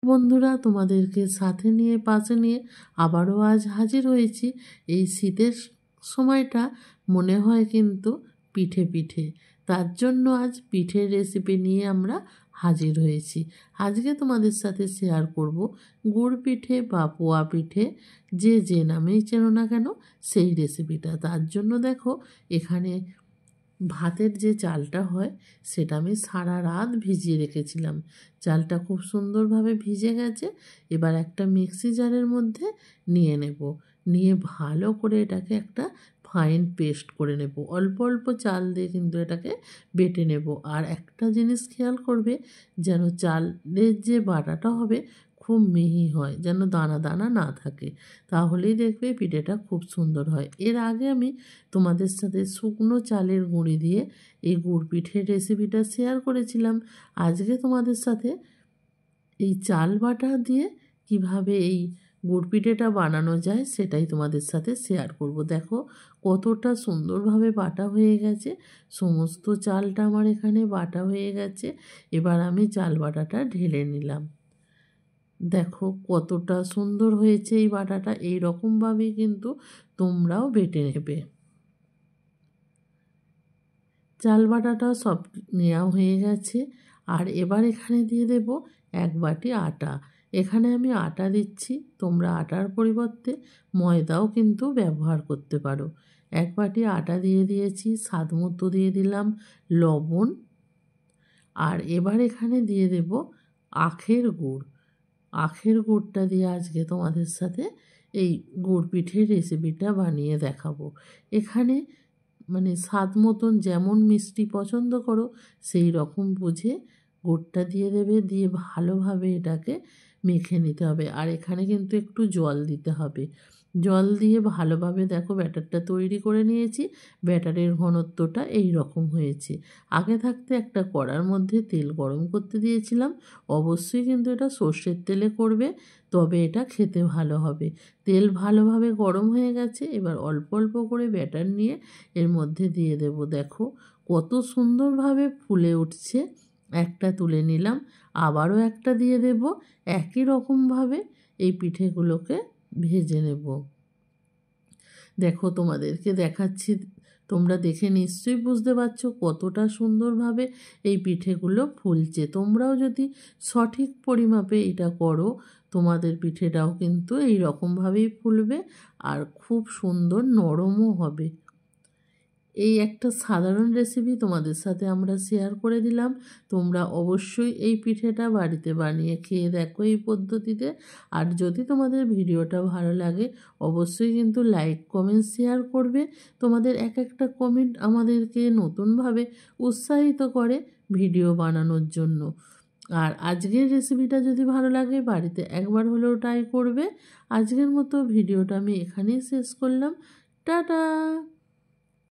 বন্ধুরা, তোমাদেরকে সাথে নিয়ে পাশে নিয়ে আবারও আজ হাজির হয়েছি। এই শীতের সময়টা মনে হয় কিন্তু পিঠে পিঠে, তার জন্য আজ পিঠের রেসিপি নিয়ে আমরা হাজির হয়েছি। আজকে তোমাদের সাথে শেয়ার করব গুড় পিঠে বা পোয়া পিঠে, যে নামেই চেনো না কেন সেই রেসিপিটা। তার জন্য দেখো এখানে ভাতের যে চালটা হয় সেটা আমি সারা রাত ভিজিয়ে রেখেছিলাম। চালটা খুব সুন্দরভাবে ভিজে গেছে। এবার একটা মিক্সি জারের মধ্যে নিয়ে নেব, নিয়ে ভালো করে এটাকে একটা ফাইন পেস্ট করে নেব। অল্প অল্প চাল দিয়ে কিন্তু এটাকে বেটে নেব। আর একটা জিনিস খেয়াল করবে, যেন চালের যে বাটাটা হবে খুব মিহি হয়, যেন দানা দানা না থাকে, তাহলেই দেখবে পিঠেটা খুব সুন্দর হয়। এর আগে আমি তোমাদের সাথে শুকনো চালের গুঁড়ি দিয়ে এই গুড় পিঠের রেসিপিটা শেয়ার করেছিলাম। আজকে তোমাদের সাথে এই চাল বাটা দিয়ে কিভাবে এই গুড় পিঠেটা বানানো যায় সেটাই তোমাদের সাথে শেয়ার করব। দেখো কতটা সুন্দরভাবে বাটা হয়ে গেছে, সমস্ত চালটা আমার এখানে বাটা হয়ে গেছে। এবার আমি চাল বাটাটা ঢেলে নিলাম। দেখো কতটা সুন্দর হয়েছে এই বাটাটা। এই রকমভাবেই কিন্তু তোমরাও বেটে নেবে। চাল বাটাটা সব নেওয়া হয়ে গেছে। আর এবার এখানে দিয়ে দেব 1 বাটি আটা। এখানে আমি আটা দিচ্ছি, তোমরা আটার পরিবর্তে ময়দাও কিন্তু ব্যবহার করতে পারো। 1 বাটি আটা দিয়ে দিয়েছি, স্বাদ মতো দিয়ে দিলাম লবণ। আর এবার এখানে দিয়ে দেব আখের গুড়। আখের গুড়টা দিয়ে আজকে তোমাদের সাথে এই গুড় পিঠের রেসিপিটা বানিয়ে দেখাবো। এখানে স্বাদ মতন যেমন মিষ্টি পছন্দ করো সেই রকম বুঝে গুড়টা দিয়ে দেবে, দিয়ে ভালোভাবে এটাকে মেখে নিতে হবে। আর এখানে কিন্তু একটু জল দিতে হবে। জল দিয়ে ভালোভাবে দেখো ব্যাটারটা তৈরি করে নিয়েছি। ব্যাটারের ঘনত্বটা এই রকম হয়েছে। আগে থাকতে একটা কড়ার মধ্যে তেল গরম করতে দিয়েছিলাম। অবশ্যই কিন্তু এটা সর্ষের তেলে করবে, তবে এটা খেতে ভালো হবে। তেল ভালোভাবে গরম হয়ে গেছে। এবার অল্প অল্প করে ব্যাটার নিয়ে এর মধ্যে দিয়ে দেব। দেখো কত সুন্দরভাবে ফুলে উঠছে। একটা তুলে নিলাম, আবারও একটা দিয়ে দেব। একই রকমভাবে এই পিঠেগুলোকে ভেজে নেব। দেখো তোমাদেরকে দেখাচ্ছি, তোমরা দেখে নিশ্চয়ই বুঝতে পারছো কতটা সুন্দরভাবে এই পিঠেগুলো ফুলছে। তোমরাও যদি সঠিক পরিমাপে এটা করো, তোমাদের পিঠেটাও কিন্তু এই রকমভাবেই ফুলবে আর খুব সুন্দর নরমও হবে। এই একটা সাধারণ রেসিপি তোমাদের সাথে আমরা শেয়ার করে দিলাম। তোমরা অবশ্যই এই পিঠেটা বাড়িতে বানিয়ে খেয়ে দেখো এই পদ্ধতিতে। আর যদি তোমাদের ভিডিওটা ভালো লাগে অবশ্যই কিন্তু লাইক কমেন্ট শেয়ার করবে। তোমাদের এক একটা কমেন্ট আমাদেরকে নতুনভাবে উৎসাহিত করে ভিডিও বানানোর জন্য। আর আজকের রেসিপিটা যদি ভালো লাগে বাড়িতে একবার হলেও ট্রাই করবে। আজকের মতো ভিডিওটা আমি এখানেই শেষ করলাম। টাটা।